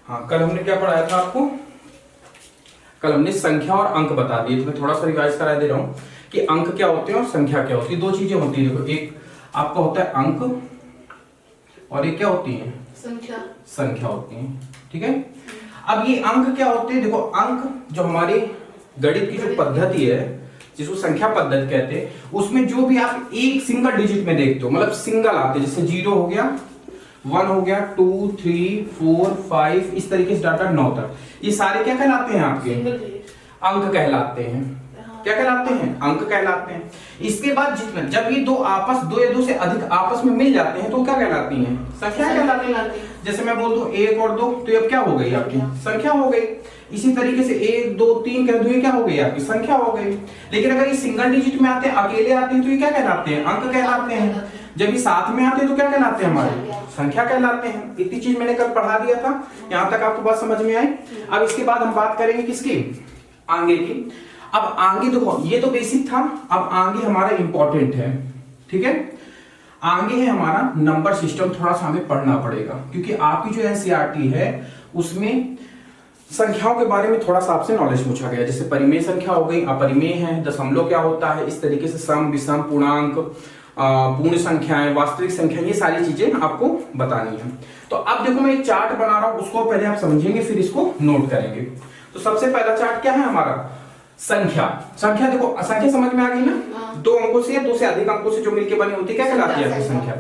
हाँ, कल हमने क्या पढ़ाया था आपको? कल हमने संख्या और अंक बता दिए। तो मैं थोड़ा सा रिवाइज करा दे रहा हूँ कि अंक क्या होते हैं और संख्या क्या होती है। दो चीजें होती है, देखो, एक आपका होता है अंक और एक क्या होती है? संख्या होती है। ठीक है। अब ये अंक क्या होते हैं? देखो, अंक जो हमारी गणित की जो पद्धति है, जिसको संख्या पद्धति कहते हैं, उसमें जो भी आप एक सिंगल डिजिट में देखते हो, मतलब सिंगल आते हैं, जैसे 0 हो गया, 1 हो गया, 2 3 4 5, इस तरीके से डाटा 9 तक, ये सारे क्या कहलाते हैं? आपके अंक कहलाते हैं। क्या कहलाते हैं? अंक कहलाते हैं। इसके बाद जितना, जब ये दो या दो से अधिक आपस में मिल जाते हैं तो क्या कहलाती हैं? संख्या कहलाती है। जैसे मैं बोल दूं 1 और 2, तो ये क्या हो गई? आपकी संख्या हो गई। इसी तरीके से 1 2 3 कह दो, ये क्या हो गई? आपकी संख्या हो गई। लेकिन अगर ये सिंगल डिजिट में आते हैं, अकेले आते हैं, तो ये क्या कहलाते हैं? अंक कहलाते हैं। जब ये साथ में आते हैं तो क्या कहलाते हैं? हमारे संख्या कहलाते हैं। इतनी चीज मैंने कल पढ़ा दिया था। यहां तक आपको बात समझ में आई? अब इसके बाद हम बात करेंगे किसकी? आगे की। अब आगे देखो, ये तो बेसिक था। अब आगे हमारा इंपॉर्टेंट है। ठीक है। आगे है हमारा नंबर सिस्टम। थोड़ा सा हमें पढ़ना पड़ेगा, क्योंकि आपकी जो एनसीईआरटी है उसमें संख्याओं के बारे में थोड़ा सा आपसे नॉलेज पूछा गया। जैसे परिमेय संख्या हो गई, अपरिमेय है, दशमलव क्या होता है, इस तरीके से सम, विषम, पूर्णांक, पूर्ण संख्याएं, वास्तविक संख्या, ये सारी चीजें आपको बतानी है। तो अब देखो, मैं एक चार्ट बना रहा हूं, उसको पहले आप समझेंगे, फिर इसको नोट करेंगे। तो सबसे पहला चार्ट क्या है हमारा? संख्या। संख्या देखो, संख्या समझ में आ गई ना? दो अंकों से या दो से अधिक अंकों से जो मिलकर बनी होती है, क्या कहलाती है? संख्या।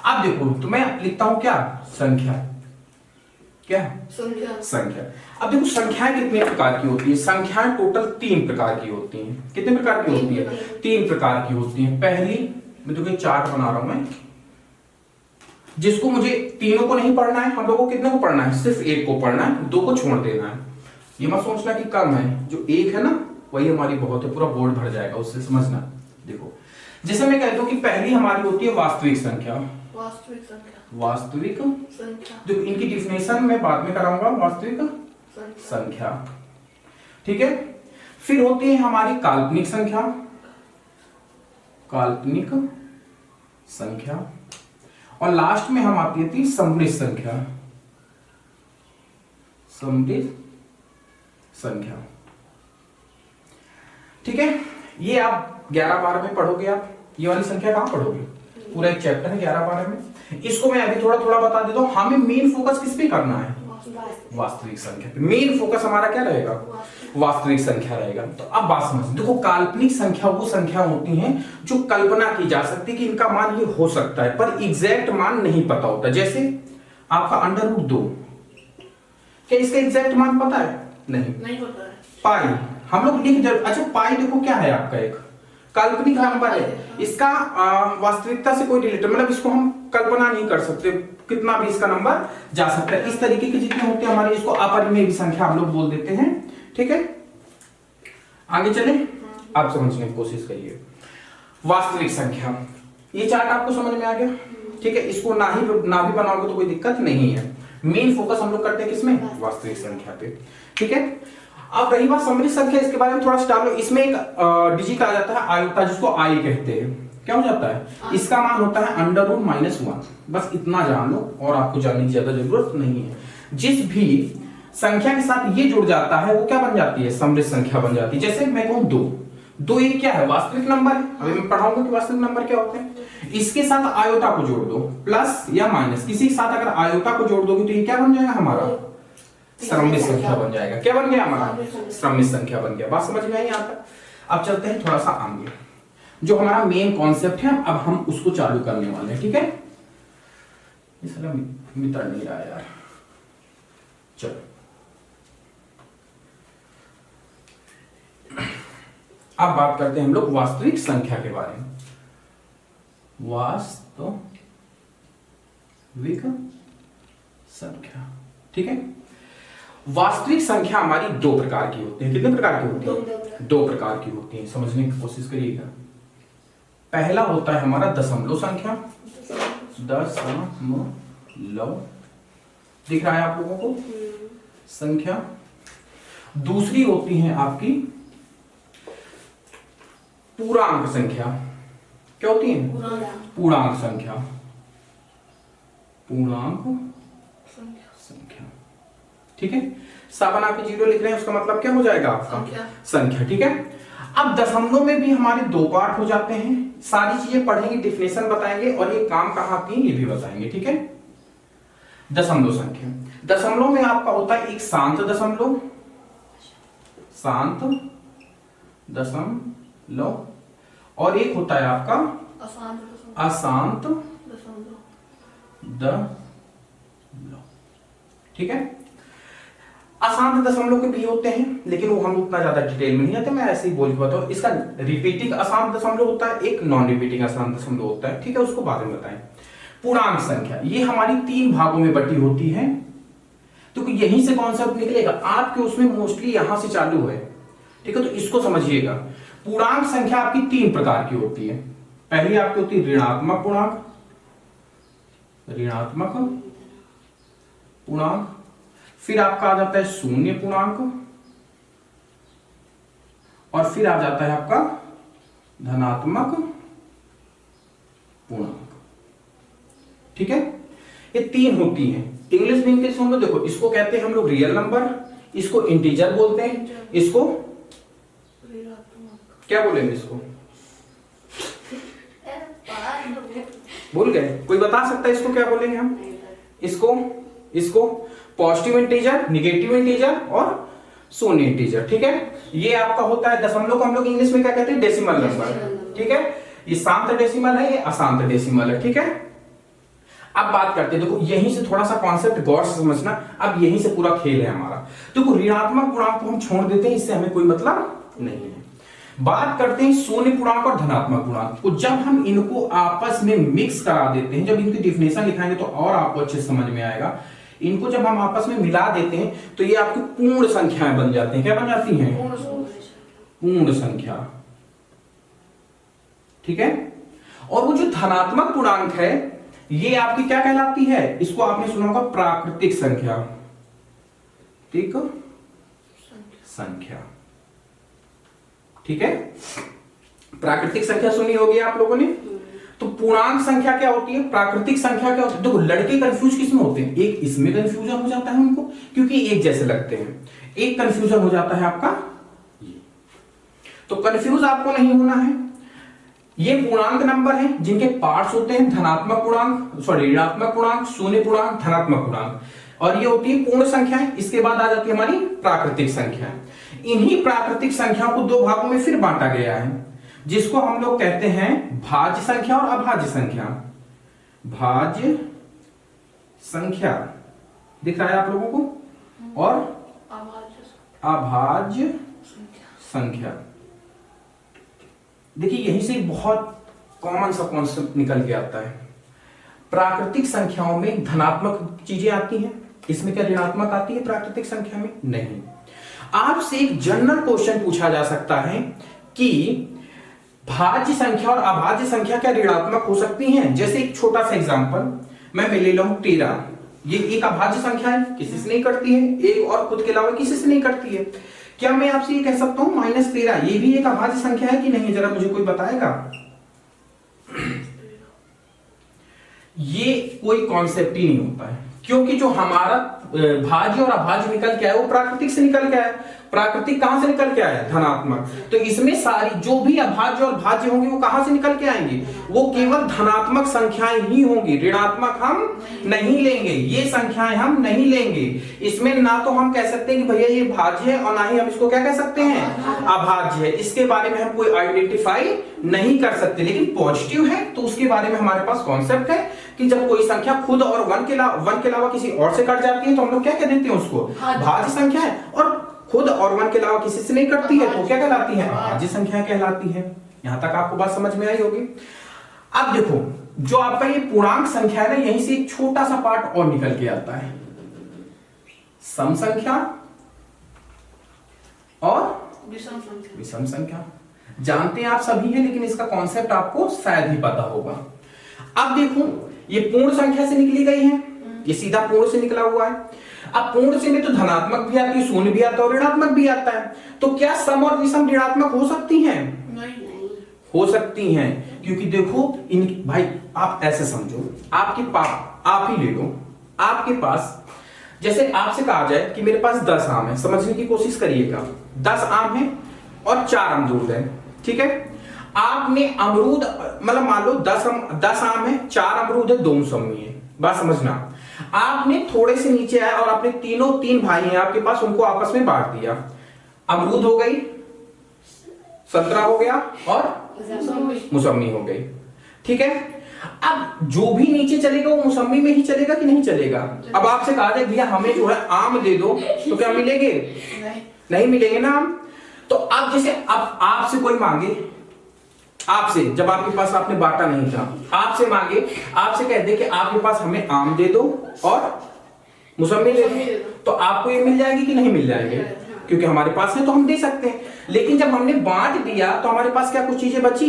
अब देखो, तो मैं लिखता हूं क्या? संख्या। क्या? संख्या। अब देखो, संख्याएं कितने प्रकार की होती है? संख्याएं टोटल 3 प्रकार की होती हैं। कितने प्रकार की होती है? 3 प्रकार की होती है। पहली, मैं देखो चार्ट बना रहा हूं मैं, जिसको मुझे तीनों को नहीं पढ़ना है, हम लोगों को कितने को पढ़ना है? सिर्फ एक को पढ़ना है, 2 को छोड़ देना है। ये मत सोचना कि कम है, जो एक है ना वही हमारी बहुत है, पूरा बोर्ड भर जाएगा उससे, समझना। देखो, जैसे मैं कहता हूं कि पहली हमारी होती है वास्तविक संख्या। वास्तविक संख्या, जो इनकी डिफिनेशन मैं बाद में कराऊंगा। वास्तविक संख्या। ठीक है। फिर होती है हमारी काल्पनिक संख्या। काल्पनिक संख्या। और लास्ट में हम आती थी समृद्ध संख्या। समृद्ध संख्या। ठीक है। ये आप 11-12 में पढ़ोगे। आप ये वाली संख्या कहां पढ़ोगे? पूरा एक चैप्टर है 11-12 में। इसको मैं अभी थोड़ा थोड़ा बता देता हूं। हमें मेन फोकस किस पे करना है? वास्तविक संख्या पे। मेन फोकस हमारा क्या रहेगा? वास्तविक संख्या रहेगा। तो अब बात समझ, देखो, काल्पनिक संख्या वो संख्या होती हैं जो कल्पना की जा सकती है कि इनका मान ये हो सकता है, पर एग्जैक्ट मान नहीं पता होता। जैसे आपका √2, क्या इसका एग्जैक्ट मान पता है? नहीं पता है। पाई हम लोग लिख दे। अच्छा, पाई देखो क्या है? आपका एक काल्पनिक नंबर है। इसका वास्तविकता से कोई रिलेटेड, मतलब इसको हम कल्पना नहीं कर सकते, कितना भी इसका नंबर जा सकता है। इस तरीके के जितने होते हैं हमारे, इसको अपरिमेय संख्या हम लोग बोल देते हैं। ठीक है। आगे चले, आप समझने की कोशिश करिए। वास्तविक संख्या, ये चार्ट आपको समझ में आ गया? ठीक है। इसको ना भी बनाओगे तो कोई दिक्कत नहीं है। मेन फोकस हम लोग करते हैं किसमें? वास्तविक संख्या पे। ठीक है। अब रही बात समृद्ध संख्या, इसके बारे में थोड़ा सा डालो। इसमें एक डिजिट आ जाता है आयोता, जिसको आई कहते हैं। क्या हो जाता है? इसका मान होता है √-1। बस इतना जान लो, और आपको जानने की ज्यादा जरूरत नहीं है। जिस भी संख्या के साथ ये जुड़ जाता है वो क्या बन जाती है? समृद्ध संख्या बन जाती है। जैसे मैं कहूं 2, ये क्या है? वास्तविक नंबर है। अभी मैं पढ़ाऊंगा कि वास्तविक नंबर क्या होते हैं। इसके साथ आयोता को जोड़ दो, प्लस या माइनस, किसी के साथ अगर आयोता को जोड़ दोगे तो ये क्या बन जाएगा? हमारा समृद्ध संख्या बन जाएगा। क्या बन गया हमारा? समृद्ध संख्या बन गया। बात समझ में आई यहाँ तक? अब चलते हैं थोड़ा सा आगे, जो हमारा मेन कॉन्सेप्ट है, अब हम उसको चालू करने वाले हैं। ठीक है। इसलिए मित्र नहीं रहा यार। चलो, अब बात करते हैं हम लोग वास्तविक संख्या के बारे में। वास्तविक संख्या। ठीक है। वास्तविक संख्या हमारी 2 प्रकार की होती है। कितने प्रकार की होती है? 2 प्रकार की होती है। समझने की कोशिश करिएगा। पहला होता है हमारा दशमलव संख्या। दशमलव दिख रहा है आप लोगों को? संख्या। दूसरी होती है आपकी पूर्णांक संख्या। क्या होती है? पूर्णांक संख्या। पूर्णांक संख्या। ठीक है, सा बना के 0 लिख रहे हैं, उसका मतलब क्या हो जाएगा आपका संख्या। ठीक है, अब दशमलव में भी हमारे 2 पार्ट हो जाते हैं, सारी चीजें पढ़ेंगे, डिफिनेशन बताएंगे और ये काम कहाँ आती है ये भी बताएंगे। ठीक है, दशमलव संख्या, दशमलव में आपका होता है एक शांत दशमलव, शांत दशमलव, और एक होता है आपका अशांत दशमलव। ठीक है, अशांत दशमलव के भी होते हैं, लेकिन वो हम उतना ज्यादा डिटेल में नहीं आते, मैं ऐसे ही बोल के बताऊं। इसका रिपीटिंग अशांत दशमलव होता है, एक नॉन रिपीटिंग अशांत दशमलव होता है। ठीक है, उसको बाद में बताएं। पूर्णांक संख्या ये हमारी 3 भागों में बटी होती है, तो यहीं से कॉन्सेप्ट निकलेगा आपके, उसमें मोस्टली यहां से चालू है। ठीक है, तो इसको समझिएगा। पूर्णांक संख्या आपकी 3 प्रकार की होती है। पहली आपकी होती है ऋणात्मक पूर्णांक, ऋणात्मक पूर्णांक, फिर आपका आ जाता है शून्य पूर्णांक, और फिर आ जाता है आपका धनात्मक पूर्णांक। ठीक है, ये 3 होती हैं। इंग्लिश में इनके हम लोग देखो, इसको कहते हैं हम लोग रियल नंबर, इसको इंटीजर बोलते हैं, इसको क्या बोलेंगे, इसको भूल गए, कोई बता सकता है इसको क्या बोलेंगे हम? इसको पॉजिटिव इंटीजर, निगेटिव इंटीजर और शून्य इंटीजर। ठीक है, ये आपका होता है दशमलव को हम लोग इंग्लिश में क्या कहते हैं, डेसिमल नंबर। ठीक है, ये शांत डेसिमल है, ये अशांत डेसिमल है। ठीक है, अब बात करते हैं, देखो यहीं से थोड़ा सा कॉन्सेप्ट गौर से समझना, अब यहीं से पूरा खेल है हमारा। देखो ऋणात्मक पूर्णांक को हम छोड़ देते हैं, इससे हमें कोई मतलब नहीं है। बात करते हैं शून्य पूर्णांक और धनात्मक पूर्णांक को। जब हम इनको आपस में मिक्स करा देते हैं, जब इनकी डिफिनेशन लिखाएंगे तो और आपको अच्छे से समझ में आएगा। इनको जब हम आपस में मिला देते हैं तो ये आपकी पूर्ण संख्याएं बन जाती हैं। क्या बन जाती हैं? पूर्ण संख्या। ठीक है, और वो जो धनात्मक पूर्णांक है ये आपकी क्या कहलाती है? इसको आपने सुना होगा प्राकृतिक संख्या। ठीक संख्या, ठीक है, प्राकृतिक संख्या सुनी होगी आप लोगों ने। तो पूर्णांक संख्या क्या होती है, प्राकृतिक संख्या क्या होती है? देखो लड़के कंफ्यूज किसमें होते हैं, एक इसमें कंफ्यूजन हो जाता है उनको क्योंकि एक जैसे लगते हैं, एक कंफ्यूजन हो जाता है आपका ये। तो कंफ्यूज आपको नहीं होना है। ये पूर्णांक नंबर हैं जिनके पार्ट्स होते हैं धनात्मक पूर्णांक, सॉरी ऋणात्मक पूर्णांक, शून्य पूर्णांक, धनात्मक पूर्णांक, और ये होती है पूर्ण संख्याएं। इसके बाद आ जाती है हमारी प्राकृतिक संख्या। इन्हीं प्राकृतिक संख्याओं को 2 भागों में फिर बांटा गया है जिसको हम लोग कहते हैं भाज्य संख्या और अभाज्य संख्या। भाज्य संख्या दिख रहा है आप लोगों को, और अभाज्य संख्या। देखिए यहीं से बहुत कॉमन सा कॉन्सेप्ट निकल के आता है। प्राकृतिक संख्याओं में धनात्मक चीजें आती हैं, इसमें क्या ऋणात्मक आती है प्राकृतिक संख्या में? नहीं। आपसे एक जनरल क्वेश्चन पूछा जा सकता है कि भाज्य संख्या और अभाज्य संख्या क्या ऋणात्मक हो सकती हैं? जैसे एक छोटा सा एग्जांपल मैं ले लूं 13, ये एक अभाज्य संख्या है, किसी से नहीं कटती है, एक और खुद के अलावा किसी से नहीं कटती है। क्या मैं आपसे ये कह सकता हूं -13 ये भी एक अभाज्य संख्या है कि नहीं? जरा मुझे कोई बताएगा। ये कोई कॉन्सेप्ट ही नहीं होता है, क्योंकि जो हमारा भाज्य और अभाज्य निकल के आया वो प्राकृतिक से निकल के आया। प्राकृतिक कहां से निकल के आया? धनात्मक। तो इसमें सारी जो भी अभाज्य और भाज्य होंगे वो कहां से निकल के आएंगे? वो केवल धनात्मक संख्याएं ही होंगी, ऋणात्मक हम नहीं लेंगे, ये संख्याएं हम नहीं लेंगे। इसमें ना तो हम कह सकते हैं कि भैया ये भाज्य है और ना ही हम इसको क्या कह सकते हैं अभाज्य है। इसके बारे में हम कोई आइडेंटिफाई नहीं कर सकते। लेकिन पॉजिटिव है तो उसके बारे में हमारे पास कॉन्सेप्ट है कि जब कोई संख्या खुद और 1 के अलावा किसी और से कट जाती है तो हम लोग क्या कह देते हैं उसको भाज्य संख्या है, और खुद और 1 के अलावा किसी से नहीं कटती है तो क्या कहलाती है? अभाज्य संख्या कहलाती है। यहां तक आपको बात समझ में आई होगी। अब देखो जो आपका ये पूर्णांक संख्या है ना, यहीं से एक छोटा सा पार्ट और निकल के आता है, सम संख्या और विषम संख्या। जानते हैं आप सभी हैं, लेकिन इसका कॉन्सेप्ट आपको शायद ही पता होगा। अब देखो ये पूर्ण संख्या से निकली गई है, ये सीधा पूर्ण से निकला हुआ है। अब पूर्ण से में तो धनात्मक भी आती है, शून्य भी आता है और ऋणात्मक भी आता है। तो क्या सम और विषम ऋणात्मक हो सकती हैं? नहीं हो सकती हैं, क्योंकि देखो इन भाई आप ऐसे समझो, आपके पास आप ही ले लो, आपके पास जैसे आपसे कहा जाए कि मेरे पास 10 आम है, समझने की कोशिश करिएगा। 10 आम है और 4 अमरूद है, ठीक है। आपने अमरूद मतलब मान लो 10 आम है, 4 अमरूद है, 2 मौसमी है, बात समझना। आपने थोड़े से नीचे आया और आपने तीन भाई हैं आपके पास, उनको आपस में बांट दिया। अमरूद हो गई, संतरा हो गया और मौसमी हो गई, ठीक है। अब जो भी नीचे चलेगा वो मौसमी में ही चलेगा कि नहीं चलेगा? अब आपसे कहा जाए भैया हमें जो है आम दे दो, तो क्या मिलेंगे? नहीं मिलेंगे ना आम। तो अब जैसे अब आपसे कोई मांगे, आपसे जब आपके पास आपने बांटा नहीं था, आपसे मांगे, आपसे कह दे कि आपके पास हमें आम दे दो और मौसमी दे दो, तो आपको ये मिल जाएगी कि नहीं मिल जाएगी? क्योंकि हमारे पास है तो हम दे सकते हैं। लेकिन जब हमने बांट दिया तो हमारे पास क्या कुछ चीजें बची?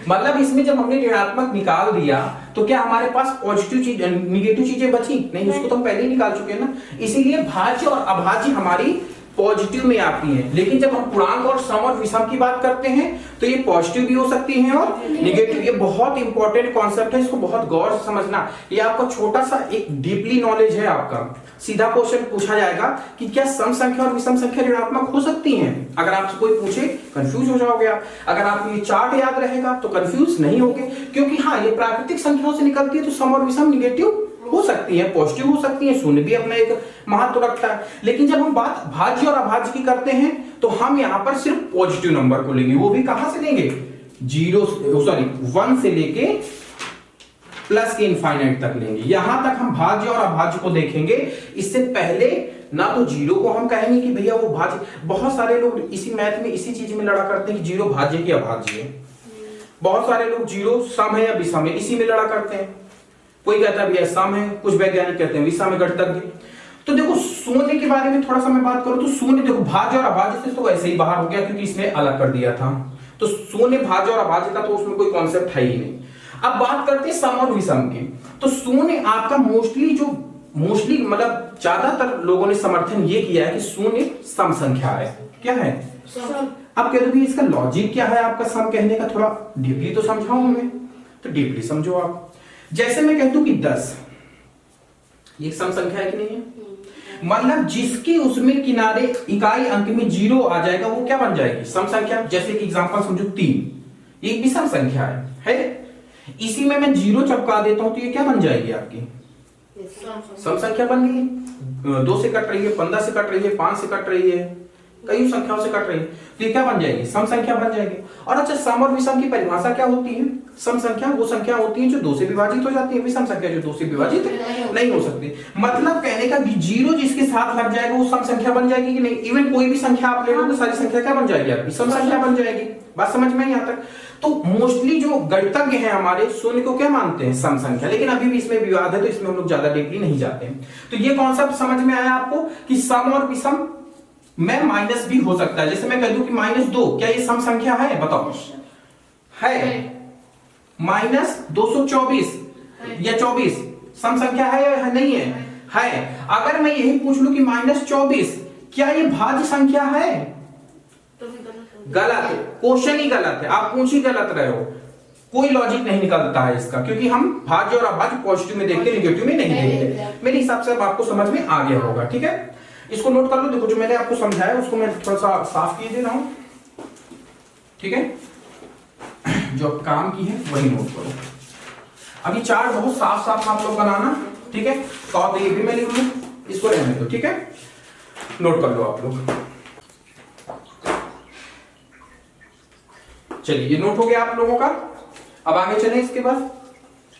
मतलब इसमें जब हमने ऋणात्मक निकाल दिया तो क्या हमारे पास पॉजिटिव चीज निगेटिव चीजें बची? नहीं, उसको तो हम पहले ही निकाल चुके हैं ना। इसीलिए भाज्य और अभाज्य हमारी पॉजिटिव में आती है। लेकिन जब हम पूर्णांक और सम और विषम की बात करते हैं तो ये पॉजिटिव भी हो सकती हैं और निगेटिव। ये बहुत इंपॉर्टेंट कॉन्सेप्ट है, इसको बहुत गौर से समझना। ये आपका छोटा सा एक डीपली नॉलेज है आपका। सीधा क्वेश्चन पूछा जाएगा कि क्या सम संख्या और विषम संख्या ऋणात्मक हो सकती हैं? अगर आपसे कोई पूछे कंफ्यूज हो जाओगे आप। अगर आपको ये चार्ट याद रहेगा तो कंफ्यूज नहीं होगे, क्योंकि हाँ ये प्राकृतिक संख्याओं से निकलती है तो सम और विषम निगेटिव हो सकती है, पॉजिटिव हो सकती है, शून्य भी अपना एक महत्व रखता है। लेकिन जब हम बात भाज्य और अभाज्य की करते हैं तो हम यहां पर सिर्फ पॉजिटिव नंबर को लेंगे। वो भी कहां से लेंगे? 1 से लेके प्लस के इनफाइनाइट तक लेंगे। यहां तक हम भाज्य और अभाज्य को देखेंगे। इससे पहले ना तो 0 को हम कहेंगे कि भैया वो भाज्य। बहुत सारे लोग इसी मैथ में इसी चीज में लड़ा करते हैं कि 0 भाज्य की अभाज्य है। बहुत सारे लोग 0 सम है या विषम है इसी में लड़ा करते हैं। कोई कहता है भैया सम है, कुछ वैज्ञानिक कहते हैं विषम है, गणितज्ञ। तो देखो शून्य के बारे में थोड़ा सा मैं बात करूं तो शून्य देखो भाज्य और अभाज्य से तो ऐसे ही बाहर हो गया क्योंकि इसमें अलग कर दिया था। तो शून्य भाज्य और अभाज्य का तो उसमें कोई कॉन्सेप्ट है ही नहीं। अब बात करते हैं सम और विषम की। तो शून्य आपका मोस्टली मतलब ज्यादातर लोगों ने समर्थन ये किया है कि शून्य सम संख्या है। क्या है? अब कह दो भी इसका लॉजिक क्या है आपका सम कहने का? थोड़ा डीपली तो समझाओ हमें, तो डीपली समझो आप। जैसे मैं कहता हूं कि 10 ये सम संख्या है कि नहीं है? मतलब जिसके उसमें किनारे इकाई अंक में 0 आ जाएगा वो क्या बन जाएगी? सम संख्या। जैसे कि एग्जांपल समझो 3, ये भी सम संख्या है? इसी में मैं 0 चिपका देता हूं तो ये क्या बन जाएगी आपकी? सम संख्या बन गई। 2 से कट रही है, 15 से कट रही है, 5 से कट रही है, कई संख्याओं से कट रही है, तो ये क्या बन जाएगी? सम संख्या बन जाएगी। और अच्छा सम और विषम की परिभाषा क्या होती है? सम संख्या वो संख्या होती है जो 2 से विभाजित हो जाती है, विषम संख्या जो 2 से विभाजित नहीं हो सकती। मतलब कहने का 0 जिसके साथ लग जाएगा वो सम संख्या बन जाएगी कि नहीं? इवन कोई भी संख्या आप ले लो तो सारी संख्या क्या बन जाएगी आपकी? सम संख्या बन जाएगी। बात समझ में यहाँ तक? तो मोस्टली जो गणितज्ञ हैं हमारे शून्य को क्या मानते हैं? सम संख्या। लेकिन अभी भी इसमें विवाद है तो इसमें हम लोग ज्यादा डीपली नहीं जाते हैं। तो ये कॉन्सेप्ट समझ में आया आपको कि सम और विषम में माइनस भी हो सकता है। जैसे मैं कह दूं कि -2 क्या ये सम संख्या है? बताओ। है। -224 या 24 सम संख्या है या नहीं है? है। अगर मैं यही पूछ लूं कि -24 क्या ये भाज्य संख्या है? गलत है, क्वेश्चन ही गलत है, आप पूछ ही गलत रहे हो। कोई लॉजिक नहीं निकलता है इसका, क्योंकि हम भाज्य और अभाज्य पॉजिटिव में देखते, निगेटिव में नहीं देखते। मेरे हिसाब से अब आपको समझ में आ गया होगा। ठीक है, इसको नोट कर लो। देखो जो मैंने आपको समझाया उसको मैं थोड़ा सा साफ किए दे रहा हूं। ठीक है, जो काम की है वही नोट करो। अभी चार्ट बहुत साफ साफ आप लोग बनाना। ठीक है, तो ये भी मैं लिख लूं, इसको रहने दो। ठीक है, नोट कर लो आप लोग। चलिए, ये नोट हो गया आप लोगों का। अब आगे चलें। इसके बाद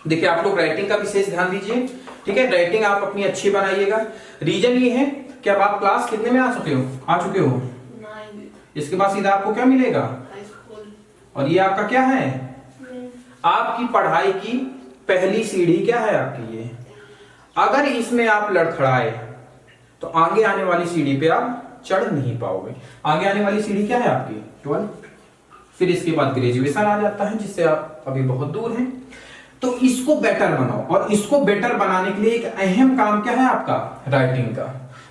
देखिए, आप लोग राइटिंग का विशेष ध्यान दीजिए। ठीक है, राइटिंग आप अपनी अच्छी बनाइएगा। रीजन ये है कि अब आप क्लास कितने में आ चुके हो? 9। इसके बाद सीधा आपको क्या मिलेगा? High school. और ये आपका क्या है? आपकी पढ़ाई की पहली सीढ़ी क्या है आपकी? ये अगर इसमें आप लड़खड़ाए तो आगे आने वाली सीढ़ी पे आप चढ़ नहीं पाओगे। आगे आने वाली सीढ़ी क्या है आपकी? 12। फिर इसके बाद ग्रेजुएशन आ जाता है, जिससे आप अभी बहुत दूर हैं। तो इसको बेटर बनाओ, और इसको बेटर बनाने के लिए एक अहम काम क्या है आपका? राइटिंग का।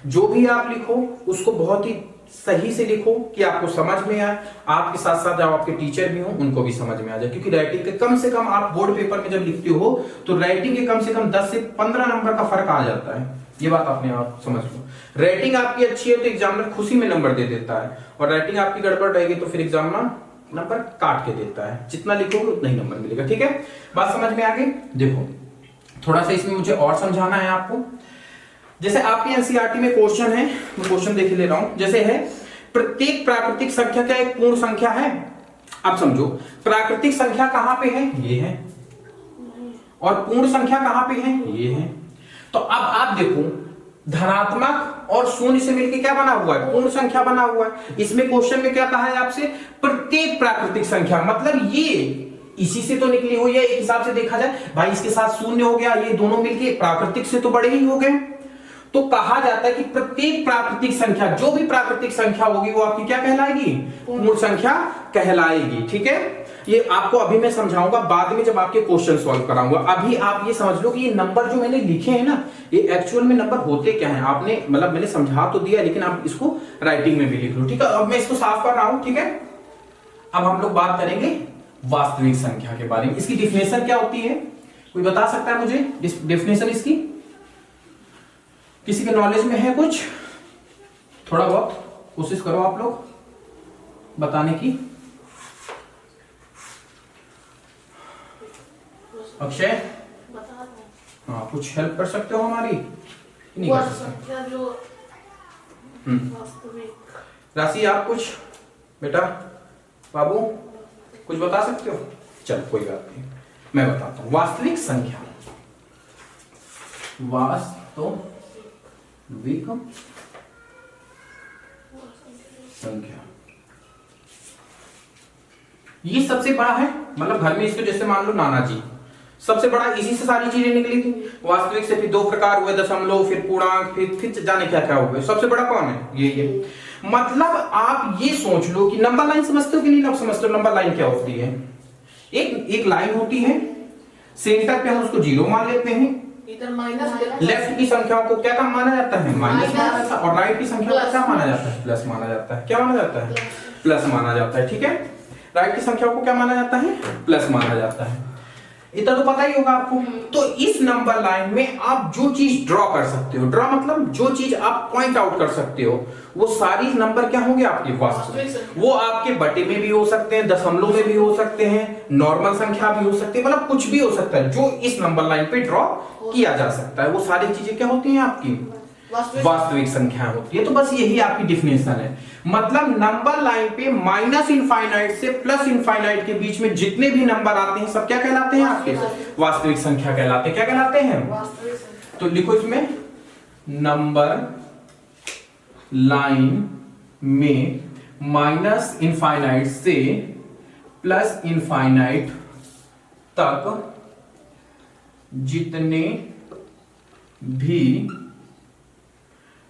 जो भी आप लिखो उसको बहुत ही सही से लिखो कि आपको समझ में आए, आपके साथ साथ जो आपके टीचर भी हो उनको भी समझ में आ जाए। क्योंकि राइटिंग के कम से कम आप बोर्ड पेपर में जब लिखते हो तो राइटिंग के कम से कम 10 से 15 नंबर का फर्क आ जाता है। ये बात आपने आप समझ लो। रेटिंग आपकी अच्छी है तो एग्जामिनर खुशी में नंबर दे देता है, और रेटिंग आपकी गड़बड़ रहेगी तो फिर एग्जामिनर नंबर काट के देता है। जितना लिखोगे उतना ही नंबर मिलेगा। ठीक है, बात समझ में आ गई। देखो थोड़ा सा इसमें मुझे और समझाना है आपको। जैसे आपके एनसीईआरटी में क्वेश्चन है, मैं क्वेश्चन देख ले रहा हूं। जैसे है प्रत्येक प्राकृतिक संख्या क्या एक पूर्ण संख्या है? अब समझो, प्राकृतिक संख्या कहां पे है? ये है। और पूर्ण संख्या कहां पे है? ये है। तो अब आप देखो, धनात्मक और शून्य से मिलकर क्या बना हुआ है? पूर्ण संख्या बना हुआ है। इसमें क्वेश्चन में क्या कहा है आपसे? प्रत्येक प्राकृतिक संख्या, मतलब ये इसी से तो निकली हुई है। एक हिसाब से देखा जाए भाई, इसके साथ शून्य हो गया, ये दोनों मिलके प्राकृतिक से तो बड़े ही हो गए। तो कहा जाता है कि प्रत्येक प्राकृतिक संख्या, जो भी प्राकृतिक संख्या होगी वो आपकी क्या कहलाएगी? पूर्ण संख्या कहलाएगी। ठीक है, ये आपको अभी मैं समझाऊंगा बाद में जब आपके क्वेश्चन सॉल्व कराऊंगा। अभी आप ये समझ लो कि ये नंबर जो मैंने लिखे हैं ना, ये एक्चुअल में नंबर होते क्या हैं। आपने मतलब मैंने समझा तो दिया, लेकिन आप इसको राइटिंग में भी लिख लो। ठीक है, अब मैं इसको साफ कर रहा हूं। ठीक है, अब हम लोग बात करेंगे वास्तविक संख्या के बारे में। इसकी डिफिनेशन क्या होती है? कोई बता सकता है मुझे डिफिनेशन इसकी? किसी के नॉलेज में है कुछ? थोड़ा बहुत कोशिश करो आप लोग बताने की। अक्षय, हाँ कुछ हेल्प कर सकते हो हमारी? नहीं कर सकते। राशि आप कुछ, बेटा बाबू कुछ बता सकते हो? चल कोई बात नहीं, मैं बताता हूं। वास्तविक संख्या, वास्तविक संख्या ये सबसे बड़ा है। मतलब घर में इसको जैसे मान लो नाना जी, सबसे बड़ा, इसी से सारी चीजें निकली थी। वास्तविक से फिर 2 प्रकार हुए, दशमलव, फिर पूर्णांक, फिर जाने क्या क्या हुए। सबसे बड़ा कौन है? ये। मतलब आप ये सोच लो कि नंबर लाइन समझते हो कि नहीं समझते हो? नंबर लाइन क्या होती है? एक लाइन होती है, सेंटर पे हम उसको 0 मान लेते हैं। लेफ्ट की संख्याओं को क्या काम माना जाता है? माइनस माना जाता है। और राइट की संख्या को क्या माना जाता है? प्लस माना जाता है। क्या माना जाता है? प्लस माना जाता है। ठीक है, राइट की संख्याओं को क्या माना जाता है? प्लस माना जाता है। इतना तो पता ही होगा आपको। तो इस नंबर लाइन में आप जो चीज ड्रॉ कर सकते हो, ड्रॉ मतलब जो चीज आप पॉइंट आउट कर सकते हो, वो सारी नंबर क्या होंगे? आपके वास्तविक। वो आपके बटे में भी हो सकते हैं, दशमलव में भी हो सकते हैं, नॉर्मल संख्या भी हो सकती है, मतलब कुछ भी हो सकता है जो इस नंबर लाइन पे ड्रॉ किया जा सकता है। वो सारी चीजें क्या होती हैं? आपकी वास्तविक संख्या होती है। तो बस यही आपकी डिफिनेशन है। मतलब नंबर लाइन पे माइनस इनफाइनाइट से प्लस इनफाइनाइट के बीच में जितने भी नंबर आते हैं सब क्या कहलाते हैं? आपके वास्तविक संख्या कहलाते हैं। क्या कहलाते हैं? तो लिखो इसमें, नंबर लाइन में माइनस इनफाइनाइट से प्लस इनफाइनाइट तक जितने भी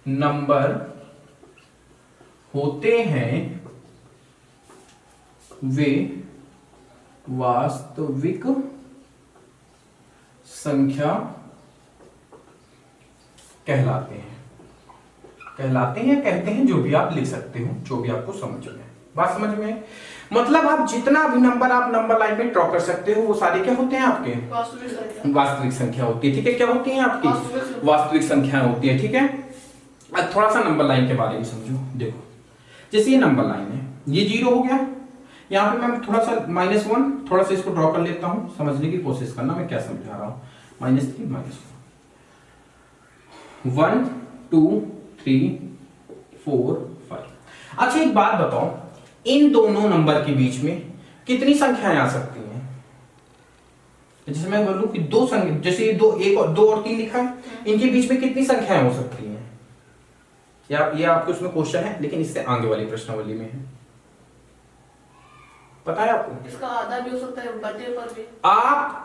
नंबर होते हैं वे वास्तविक संख्या कहलाते हैं। कहलाते हैं, कहते हैं, जो भी आप लिख सकते हो, जो भी आपको समझ में। बात समझ में? मतलब आप जितना भी नंबर आप नंबर लाइन में ड्रॉ कर सकते हो वो सारे क्या होते हैं? आपके वास्तविक संख्या होती है। ठीक है, क्या होती है? आपकी वास्तविक संख्या होती है। ठीक है, अब थोड़ा सा नंबर लाइन के बारे में समझो। देखो जैसे ये नंबर लाइन है, ये 0 हो गया। यहाँ पे मैं थोड़ा सा -1 थोड़ा सा इसको ड्रॉ कर लेता हूं, समझने की कोशिश करना मैं क्या समझा रहा हूं। -3 -1 2 3 4 5। अच्छा एक बात बताओ, इन दोनों नंबर के बीच में कितनी संख्याएं आ सकती हैं? जैसे मैं बोलूं कि 2 संख्या, जैसे ये 2 1 और 2 और 3 लिखा है, इनके बीच में कितनी संख्याएं हो सकती हैं? या ये आपके उसमें क्वेश्चन है, लेकिन इससे आगे वाली प्रश्नावली में है। पता है आपको? इसका आधा भी हो सकता है, बटे पर भी। आप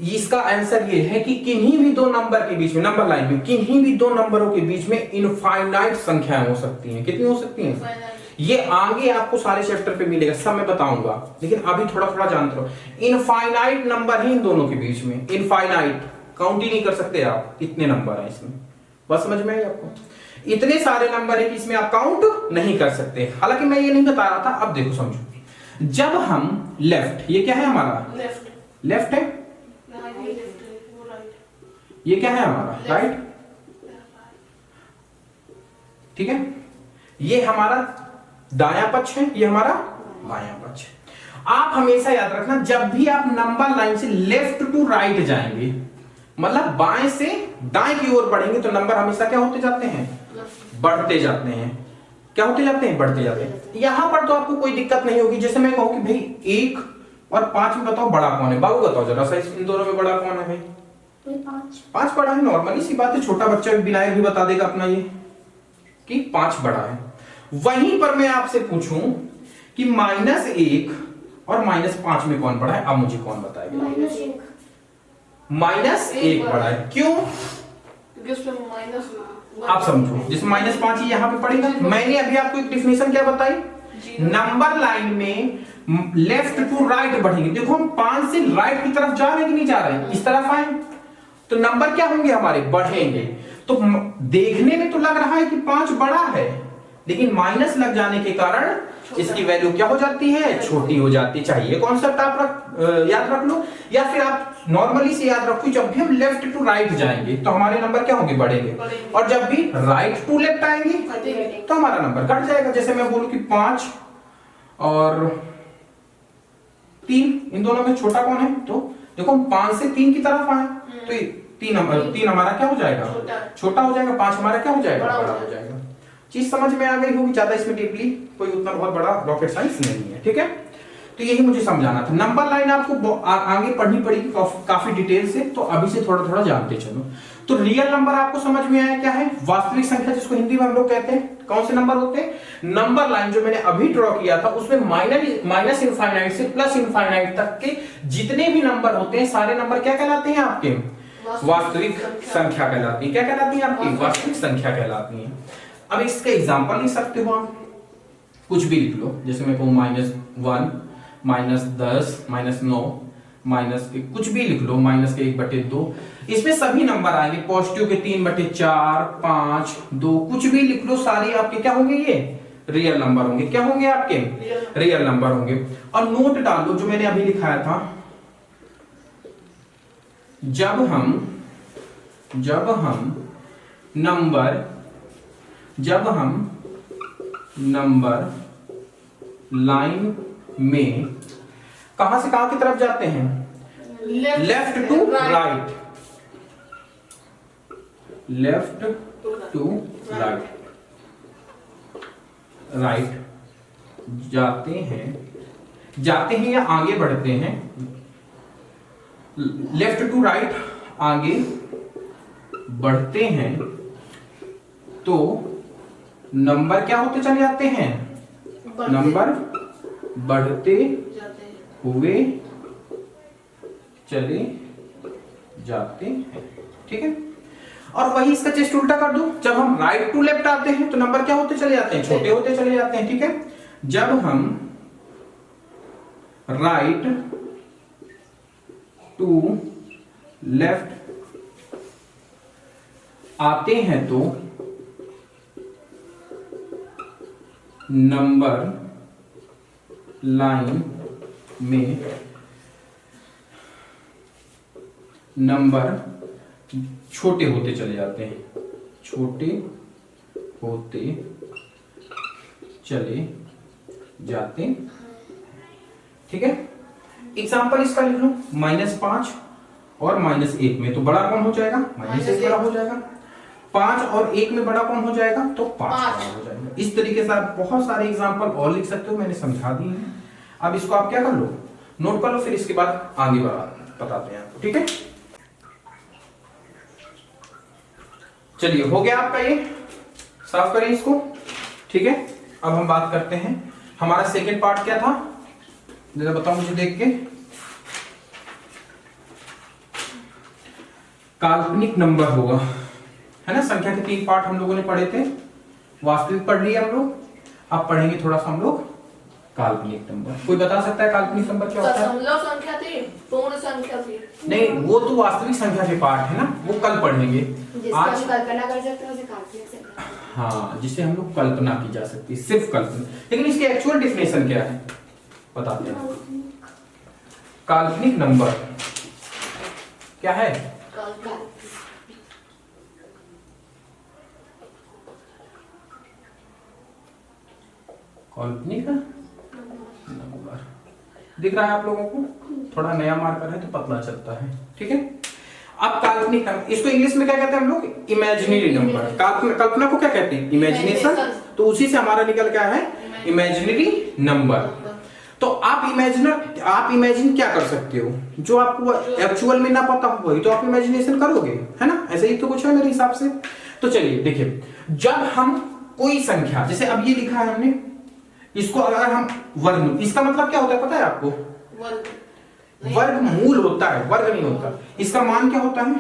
इसका आंसर ये है कि किन्हीं भी 2 नंबर के बीच में, नंबर लाइन में किन्हीं भी 2 नंबरों के बीच में इनफाइनाइट संख्याएं हो सकती हैं। कितनी हो सकती हैं? ये आगे आपको सारे चैप्टर पे मिलेगा, सब मैं बताऊंगा, लेकिन अभी थोड़ा थोड़ा जानते रहो। इनफाइनाइट नंबर है इन दोनों के बीच में, इनफाइनाइट, काउंट ही नहीं कर सकते आप कितने नंबर है इसमें। बस समझ में आई आपको? इतने सारे नंबर है कि इसमें आप काउंट नहीं कर सकते। हालांकि मैं ये नहीं बता रहा था, अब देखो समझो। जब हम लेफ्ट, ये क्या है हमारा? लेफ्ट है। ये क्या है हमारा? राइट। ठीक है, ये हमारा दायां पक्ष है, ये हमारा बायां पक्ष है। आप हमेशा याद रखना, जब भी आप नंबर लाइन से लेफ्ट टू राइट जाएंगे, मतलब बाएं से दाएं की ओर बढ़ेंगे, तो नंबर हमेशा क्या होते जाते हैं, बढ़ते जाते हैं। क्या होते जाते हैं, बढ़ते जाते हैं। यहां पर तो आपको कोई दिक्कत नहीं होगी। जैसे मैं कहूं कि भाई 1 और 5 में बताओ बड़ा कौन है, बाबू बताओ जरा सा, इन दोनों में बड़ा कौन है भाई? 5 बड़ा है, नॉर्मली सी बात है, छोटा बच्चा भी विनायक भी बता देगा अपना ये कि 5 बड़ा है। वहीं पर मैं आपसे पूछूं कि -1 और -5 में कौन बड़ा है, अब मुझे कौन बताएगा? -1 बड़ा है। क्यों? आप समझो, जिसमें -5 यहाँ पे पड़ेगा। मैंने अभी आपको एक डिफिनेशन क्या बताई, नंबर लाइन में लेफ्ट टू राइट बढ़ेंगे। देखो हम 5 से राइट की तरफ जा रहे हैं कि नहीं जा रहे हैं, इस तरफ आए तो नंबर क्या होंगे हमारे, बढ़ेंगे। तो देखने में तो लग रहा है कि 5 बड़ा है, लेकिन माइनस लग जाने के कारण इसकी वैल्यू क्या हो जाती है, छोटी हो जाती है। चाहिए कॉन्सेप्ट आप याद रख लो, या फिर आप नॉर्मली से याद रखो, जब भी हम लेफ्ट टू राइट जाएंगे तो हमारे नंबर क्या होंगे, बढ़ेंगे, और जब भी राइट टू लेफ्ट आएंगे तो हमारा नंबर घट जाएगा। जैसे मैं बोलूं कि 5 और 3, इन दोनों में छोटा कौन है, तो देखो 5 से 3 की तरफ आए तो 3 हमारा क्या हो जाएगा, छोटा हो जाएगा, 5 हमारा क्या हो जाएगा, बड़ा हो जाएगा। चीज समझ में आ गई होगी, ज्यादा इसमें डीपली कोई उतना बहुत बड़ा रॉकेट साइंस नहीं है। ठीक है, तो यही मुझे समझाना था। नंबर लाइन आपको आगे पढ़नी पड़ेगी काफी डिटेल से, तो अभी से थोड़ा थोड़ा जानते चलो। तो रियल नंबर आपको समझ में आया क्या है, वास्तविक संख्या जिसको हिंदी में हम लोग कहते हैं। कौन से नंबर होते हैं, नंबर लाइन जो मैंने अभी ड्रॉ किया था उसमें माइनस इनफाइनाइट से प्लस इनफाइनाइट तक के जितने भी नंबर होते हैं, सारे नंबर क्या कहलाते हैं आपके, वास्तविक संख्या कहलाती है। क्या कहलाती है आपकी, वास्तविक संख्या कहलाती है। अब इसके एग्जांपल लिख सकते हो आप, कुछ भी लिख लो। जैसे मैं कहूं -1, -10, -9, कुछ भी लिख लो, -1/2। इसमें सभी नंबर आएंगे, पॉजिटिव के 3/4, 5, 2, कुछ भी लिख लो, सारे आपके क्या होंगे, ये रियल नंबर होंगे। क्या होंगे आपके, रियल नंबर होंगे। और नोट डाल दो जो मैंने अभी लिखाया था, जब हम नंबर लाइन में कहां से कहां की तरफ जाते हैं, left to right, left to right जाते हैं या आगे बढ़ते हैं, लेफ्ट टू राइट आगे बढ़ते हैं, तो नंबर क्या होते चले जाते हैं, नंबर बढ़ते हुए चले जाते हैं। ठीक है, और वही इसका जस्ट उल्टा कर दो, जब हम राइट टू लेफ्ट आते हैं तो नंबर क्या होते चले जाते हैं, छोटे होते चले जाते हैं। ठीक है, जब हम राइट टू लेफ्ट आते हैं तो नंबर लाइन में नंबर छोटे होते चले जाते हैं, छोटे होते चले जाते हैं। ठीक है, एग्जाम्पल इसका लिख लो, -5 और -1 में तो बड़ा कौन हो जाएगा, -1 बड़ा हो जाएगा। 5 और 1 में बड़ा कौन हो जाएगा, तो 5 बड़ा हो जाएगा। इस तरीके से आप बहुत सारे एग्जाम्पल और लिख सकते हो, मैंने समझा दिए हैं। अब इसको आप क्या कर लो, नोट कर लो, फिर इसके बाद आगे बताते हैं आपको। ठीक है, चलिए हो गया आपका ये, साफ करें इसको। ठीक है, अब हम बात करते हैं, हमारा सेकेंड पार्ट क्या था, जरा बताओ मुझे देख के। काल्पनिक नंबर होगा, है ना। संख्या के 3 पार्ट हम लोगों ने पढ़े थे, वास्तविक पढ़ लिया हम लोग, अब पढ़ेंगे थोड़ा सा हम लोग काल्पनिक नंबर। कोई बता सकता है काल्पनिक नंबर क्या होता है? दशमलव संख्या थी, पूर्ण संख्या थी। नहीं, वो तो वास्तविक संख्या के पार्ट है ना, वो कल पढ़ेंगे। आज कल्पना कर सकते हैं, उसे काल्पनिक संख्या। हाँ, जिसे हम लोग कल्पना की जा सकती है, सिर्फ कल्पना। लेकिन इसकी एक्चुअल डेफिनेशन क्या है बताते हैं। काल्पनिक नंबर क्या है, काल्पनिक नंबर दिख रहा है आप लोगों को? थोड़ा नया मार्कर है तो पतला चलता है, ठीक है। अब काल्पनिक नंबर, इसको इंग्लिश में क्या कहते हैं हम लोग? Imaginary number. कल्पना को क्या कहते हैं? इमेजिनेशन। तो उसी से हमारा निकल क्या है? Imaginary number. तो आप इमेजिन क्या कर सकते हो? जो आपको एक्चुअल में ना पता हो वही तो आप इमेजिनेशन करोगे, है ना? ऐसे ही तो कुछ है मेरे हिसाब से। तो चलिए देखिए, जब हम कोई संख्या, जैसे अब ये लिखा है हमने, इसको अगर हम वर्ग, इसका मतलब क्या होता है पता है आपको? वर्गमूल होता है, वर्ग नहीं होता। इसका मान क्या होता है?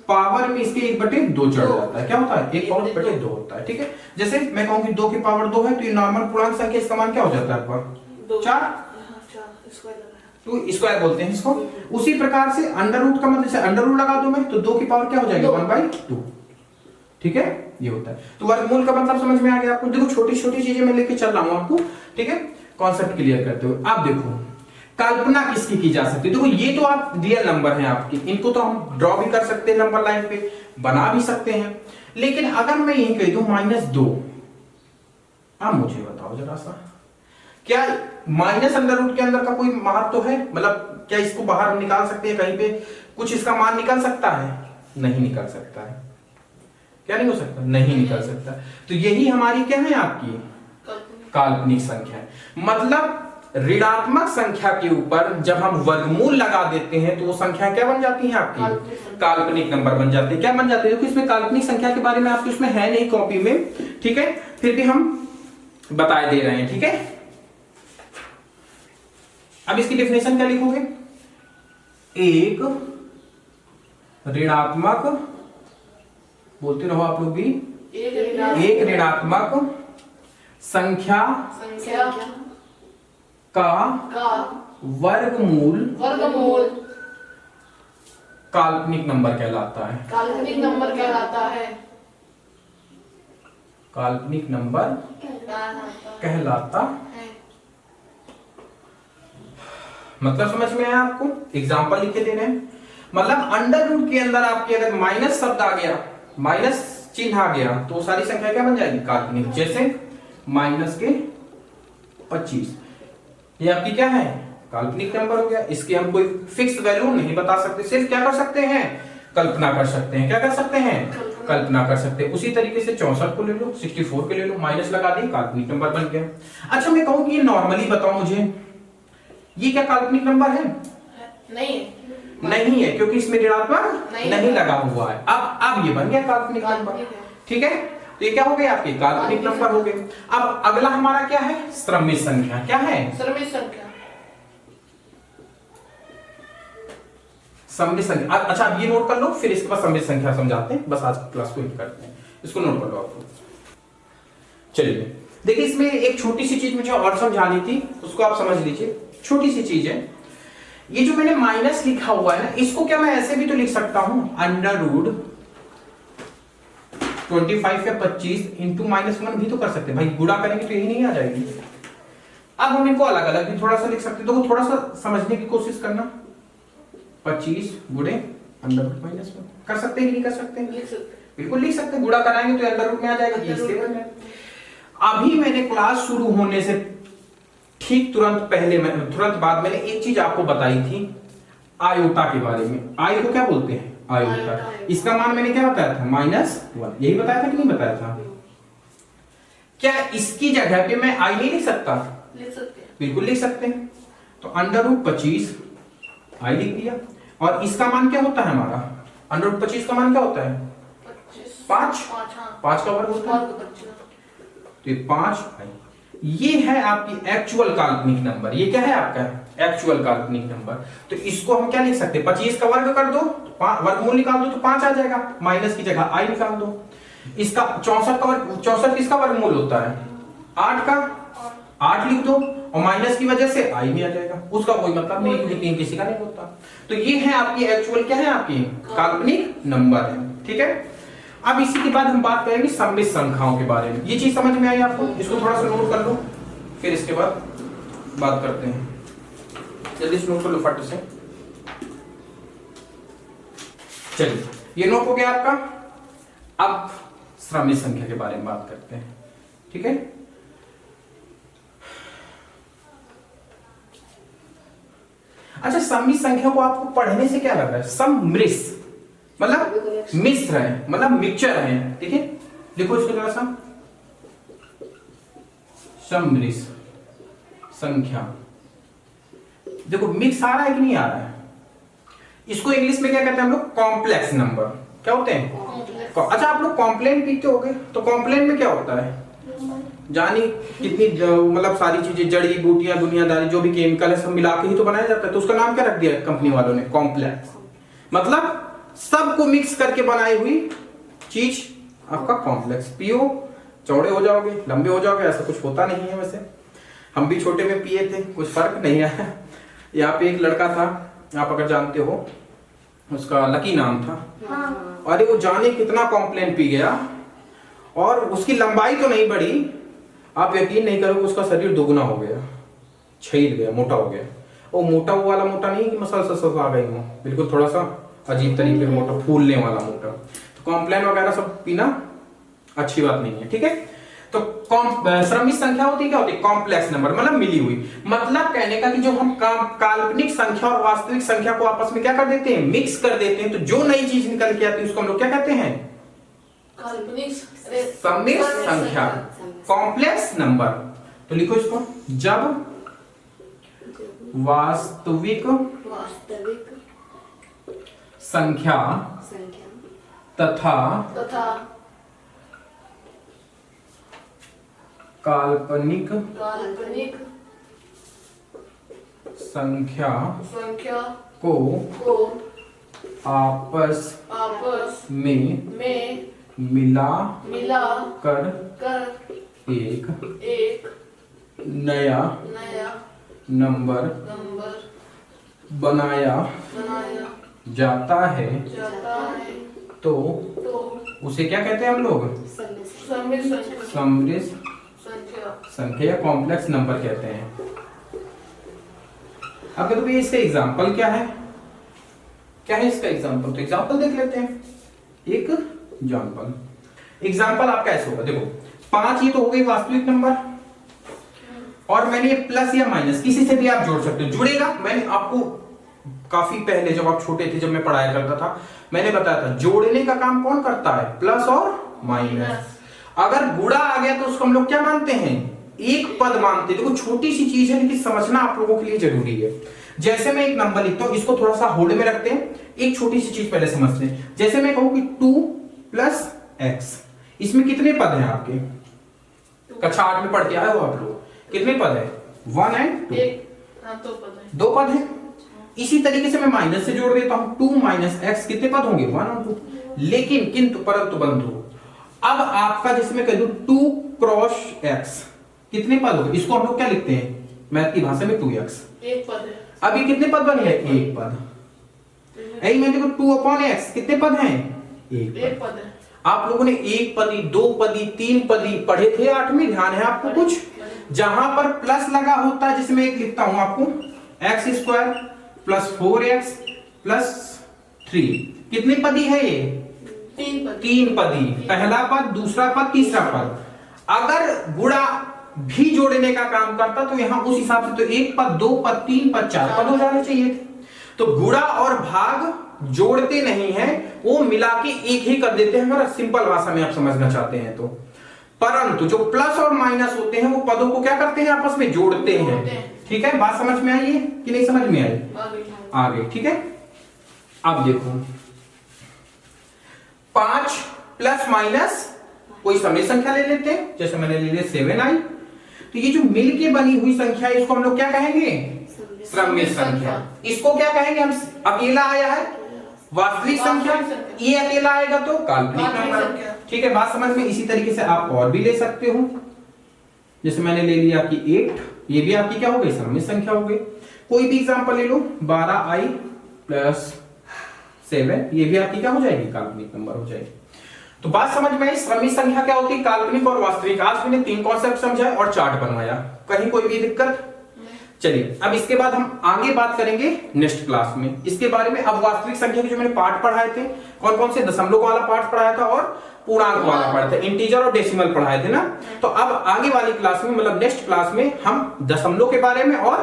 पावर में इसके 1/2 चढ़ जाता है। क्या होता है? 1/2 होता है, ठीक है। जैसे मैं कहूं कि 2 की पावर 2 है तो ये नॉर्मल पूर्णांक संख्या, इसका मान क्या हो जाता है आपका? 4। तो स्क्वायर बोलते हैं इसको। उसी प्रकार से अंडर रूट का मतलब, जैसे अंडर रूट लगा दो मैं तो 2 की पावर क्या हो जाएगी? 1/2, ठीक है। ये होता है। तो वर्गमूल का मतलब समझ में आ गया आपको? देखो छोटी छोटी चीजें मैं लेके चल रहा हूं आपको, ठीक है, कॉन्सेप्ट क्लियर करते हुए। आप देखो कल्पना किसकी की जा सकती है। देखो ये तो आप रियल नंबर हैं आपके, इनको तो हम ड्रॉ भी कर सकते हैं नंबर लाइन पे, बना भी सकते हैं। लेकिन अगर मैं यही कह दूं -2, अब मुझे बताओ जरा सा, क्या माइनस अंडर रूट के अंदर का कोई महत्व तो है? मतलब क्या इसको बाहर निकाल सकते हैं कहीं पे? कुछ इसका मान निकल सकता है? नहीं निकल सकता है। क्या नहीं हो सकता? नहीं निकल सकता। तो यही हमारी क्या है? आपकी काल्पनिक संख्या है। मतलब ऋणात्मक संख्या के ऊपर जब हम वर्गमूल लगा देते हैं तो वो संख्या क्या बन जाती है? आपकी काल्पनिक नंबर बन जाते हैं। क्या बन जाते हैं? देखो इसमें काल्पनिक संख्या के बारे में आपको इसमें है नहीं कॉपी में, ठीक है, फिर भी हम बताए दे रहे हैं, ठीक है। अब इसकी डेफिनेशन क्या लिखोगे? एक ऋणात्मक, बोलते रहो आप लोग भी, एक ऋणात्मक संख्या का वर्गमूल काल्पनिक नंबर कहलाता है। काल्पनिक नंबर कहलाता है। काल्पनिक नंबर कहलाता है। मतलब समझ में आया आपको? एग्जाम्पल लिखे दे रहे हैं। मतलब अंडर रूट के अंदर आपके अगर माइनस शब्द आ गया, माइनस चिन्ह आ गया, तो सारी संख्या क्या बन जाएगी? काल्पनिक। जैसे -25, ये आपकी क्या है? काल्पनिक नंबर हो गया। इसकी हम कोई फिक्स वैल्यू नहीं बता सकते, सिर्फ क्या कर सकते हैं? कल्पना कर सकते हैं। क्या कर सकते हैं? कल्पना कर सकते हैं। उसी तरीके से 64 को ले लो, 64 को ले लो, माइनस लगा दी, काल्पनिक नंबर बन गया। अच्छा मैं कहूं कि ये नॉर्मली बताओ मुझे, ये क्या काल्पनिक नंबर है? नहीं है, क्योंकि इसमें ऋणात्मक नहीं लगा हुआ है। अब ये बन गया काल्पनिक नंबर, ठीक है। तो ये क्या हो गया? आपके काल्पनिक नंबर हो गए। अब अगला हमारा क्या है? श्रमिक संख्या। क्या है? श्रमिक संख्या। श्रमिक संख्या। अच्छा अब ये नोट कर लो, फिर इसके बाद श्रमिक संख्या समझाते हैं। बस आज की क्लास को करते हैं, इसको नोट कर लो आपको। चलिए देखिए, इसमें एक छोटी सी चीज मुझे और समझानी थी, उसको आप समझ लीजिए। छोटी सी चीज है, ये जो मैंने माइनस लिखा हुआ है ना, इसको क्या मैं ऐसे भी तो लिख सकता हूं? अंडर रूट 25 या 25 इंटू -1 भी तो कर सकते हैं भाई। गुणा करेंगे तो यही नहीं आ जाएगी। अब हम इनको अलग अलग भी थोड़ा सा लिख सकते हैं। तो थोड़ा सा समझने की कोशिश करना। 25 गुणे अंडर रूट -1 कर सकते हैं कि नहीं कर सकते? बिल्कुल लिख सकते हैं। गुणा कराएंगे तो अंडर रूट में आ जाएगा। अभी मैंने क्लास शुरू होने से ठीक तुरंत बाद मैंने एक चीज आपको बताई थी, आयोटा के बारे में। आई को क्या बोलते हैं? आयोटा। इसका मान मैंने क्या बताया था? -1। यही बताया था कि नहीं बताया था? क्या इसकी जगह पे मैं आई नहीं लिख सकता? लिख सकते हैं। बिल्कुल लिख सकते हैं। तो अंडर रूट 25 आई लिख दिया। और इसका मान क्या होता है हमारा? अंडर रूट 25 का मान क्या होता है? 5 का वर्ग होता है। तो ये 5 आई। ये है आपकी एक्चुअल काल्पनिक नंबर। ये क्या है आपका? एक्चुअल काल्पनिक नंबर। तो इसको हम क्या लिख सकते हैं? 25 का वर्ग कर दो, वर्गमूल निकाल दो तो 5 आ जाएगा। माइनस की जगह आई निकाल दो। इसका 64 का वर्ग, 64 किसका वर्गमूल होता है? 8 का, 8 लिख दो और माइनस की वजह से आई भी आ जाएगा। उसका कोई मतलब नहीं, लेकिन किसी का नहीं होता। तो ये है आपकी एक्चुअल क्या है? आपकी काल्पनिक नंबर है, ठीक है। अब इसी के बाद हम बात करेंगे सम्मिश्र संख्याओं के बारे में। ये चीज समझ में आई आपको? इसको थोड़ा सा नोट कर लो, फिर इसके बाद बात करते हैं। जल्दी से नोट कर लो फट से। चलिए ये नोट हो गया आपका। अब सम्मिश्र संख्या के बारे में बात करते हैं, ठीक है। सम्मिश्र संख्या को आपको पढ़ने से क्या लग रहा है? सम्मिश्र मतलब मिश्र है, मतलब मिक्सचर है। ठीक है, लिखो इसको जरा सा, सम्मिश्र संख्या। देखो मिक्स आ रहा है कि नहीं आ रहा है? इसको इंग्लिश में क्या कहते हैं हम लोग? Complex number. क्या होते हैं? अच्छा, आप लोग कॉम्प्लेन पीते होगे, तो कॉम्प्लेन में क्या होता है? जानी कितनी मतलब सारी चीजें, जड़ी बूटियां, दुनियादारी, जो भी केमिकल है सब मिला के ही तो बनाया जाता है। तो उसका नाम क्या रख दिया कंपनी वालों ने? कॉम्प्लेक्स। मतलब सबको मिक्स करके बनाई हुई चीज आपका कॉम्प्लेक्स। पियो चौड़े हो जाओगे, लंबे हो जाओगे, ऐसा कुछ होता नहीं है। वैसे हम भी छोटे में पिए थे, कुछ फर्क नहीं आया। यहाँ पे एक लड़का था, आप अगर जानते हो, उसका लकी नाम था। हाँ। अरे वो जाने कितना कॉम्प्लेन पी गया, और उसकी लंबाई तो नहीं बढ़ी, आप यकीन नहीं करोगे, उसका शरीर दोगुना हो गया, छील गया, मोटा हो गया। वो मोटा वो वाला मोटा नहीं कि मसल सल आ गई हो, बिल्कुल थोड़ा सा अजीब तरीके का मोटा, फूलने वाला मोटा। तो कॉम्प्लेन वगैरह सब पीना अच्छी बात नहीं है। ठीक है, तो सम्मिश्र संख्या होती है, क्या होती है? कॉम्प्लेक्स नंबर, मतलब मिली हुई। मतलब कहने का कि जो हम काल्पनिक संख्या और वास्तविक संख्या को आपस में क्या कर देते हैं? मिक्स कर देते हैं। तो जो नई चीज निकल के आती है उसको हम लोग क्या कहते हैं? काल्पनिक सम्मिश्र संख्या, कॉम्प्लेक्स नंबर। तो लिखो इसको, जब वास्तविक संख्या तथा काल्पनिक संख्या को आपस में मिला कर एक नया नंबर बनाया जाता है, तो उसे क्या कहते हैं हम लोग? सम्मिश्र संख्या या कॉम्प्लेक्स नंबर कहते हैं। अब देखो इसका एग्जांपल क्या है? क्या है इसका एग्जांपल? तो एग्जांपल देख लेते हैं। एक एग्जांपल आपका ऐसे होगा, देखो 5 ये तो हो गई वास्तविक नंबर, और मैंने ये प्लस या माइनस किसी से भी आप जोड़ सकते हो। जुड़ेगा, मैंने आपको काफी पहले जब आप छोटे थे, जब मैं पढ़ाया करता था, मैंने बताया था जोड़ने का काम कौन करता है? प्लस और माइनस। अगर गुणा आ गया तो उसको हम लोग क्या मानते हैं? एक पद मानते हैं। देखो छोटी सी चीज है, लेकिन समझना आप लोगों के लिए जरूरी है। जैसे मैं एक नंबर लिखता हूं, इसको थोड़ा सा होल्ड में रखते हैं, एक छोटी सी चीज पहले समझते हैं। जैसे मैं कहूं कि 2 + x, इसमें कितने पद हैं आपके? कक्षा 8 में पढ़ के आए हो आप लोग, कितने पद है? 1 और 2, 2 पद है। इसी तरीके से मैं माइनस से जोड़ देता हूं, 2 - x, कितने पद होंगे? 1 और 2। लेकिन किंतु परंतु बंधु, अब आपका जिसमें कह दूं 2 × x, कितने पद होंगे? इसको हम लोग क्या लिखते हैं मैथ की भाषा में? 2x, एक पद है। अब ये कितने पद बने हैं? एक पद। यही मैं देखो 2/x, कितने पद हैं? एक पद है। आप लोगों ने एक पदी, 2 पदी, 3 पदी पढ़े थे 8वीं, ध्यान है आपको कुछ? जहां पर प्लस लगा होता है, जिसमें एक लिखता हूं आपको, x² + 4x + 3, कितनी पदी है ये? 3 पदी। पहला पद, दूसरा पद, तीसरा पद। अगर गुणा भी जोड़ने का काम करता तो यहां उस हिसाब से तो 1 पद, 2 पद, 3 पद, 4 पद हो जाने चाहिए थे। तो गुणा और भाग जोड़ते नहीं है, वो मिला के एक ही कर देते हैं, अगर सिंपल भाषा में आप समझना चाहते हैं तो। परंतु जो प्लस और माइनस होते हैं वो पदों को क्या करते हैं? आपस में जोड़ते हैं। ठीक है, बात समझ में आई है कि नहीं समझ में आई? आगे ठीक है। अब देखो 5 + कोई सम्मिश्र संख्या ले लेते हैं, जैसे मैंने ले लिया 7i। तो ये जो मिलके बनी हुई संख्या है, इसको हम लोग क्या कहेंगे? सम्मिश्र संख्या। इसको क्या कहेंगे हम? अकेला आया है वास्तविक संख्या, ये अकेला आएगा तो काल्पनिक नंबर। ठीक है, बात समझ में? इसी तरीके से आप और भी ले सकते हो, जैसे मैंने ले लिया कि 8, ये भी आपकी क्या हो गई? सम्मिश्र संख्या हो गई। कोई भी एग्जांपल ले लो, 12i + 7, ये भी आपकी क्या हो जाएगी? काल्पनिक नंबर हो जाएगी। तो बात समझ में आई, सम्मिश्र संख्या क्या होती है, काल्पनिक और वास्तविक। आज मैंने 3 कॉन्सेप्ट समझाए और चार्ट बनवाया, कहीं कोई भी दिक्कत? चलिए अब इसके बाद हम आगे बात करेंगे नेक्स्ट क्लास में इसके बारे में। अब वास्तविक संख्या के जो मैंने पार्ट पढ़ाए थे, कौन कौन से? दशमलव वाला पार्ट पढ़ाया था और पूर्णांक वाला पढ़ाया था, इंटीजर और डेसिमल पढ़ाए थे ना। तो अब आगे वाली क्लास में, मतलब नेक्स्ट क्लास में, हम दशमलव के बारे में और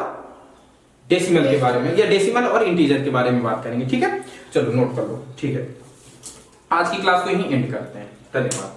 डेसिमल के बारे में, या डेसिमल और इंटीजर के बारे में बात करेंगे। ठीक है, चलो नोट कर लो। ठीक है, आज की क्लास को यहीं एंड करते हैं। धन्यवाद।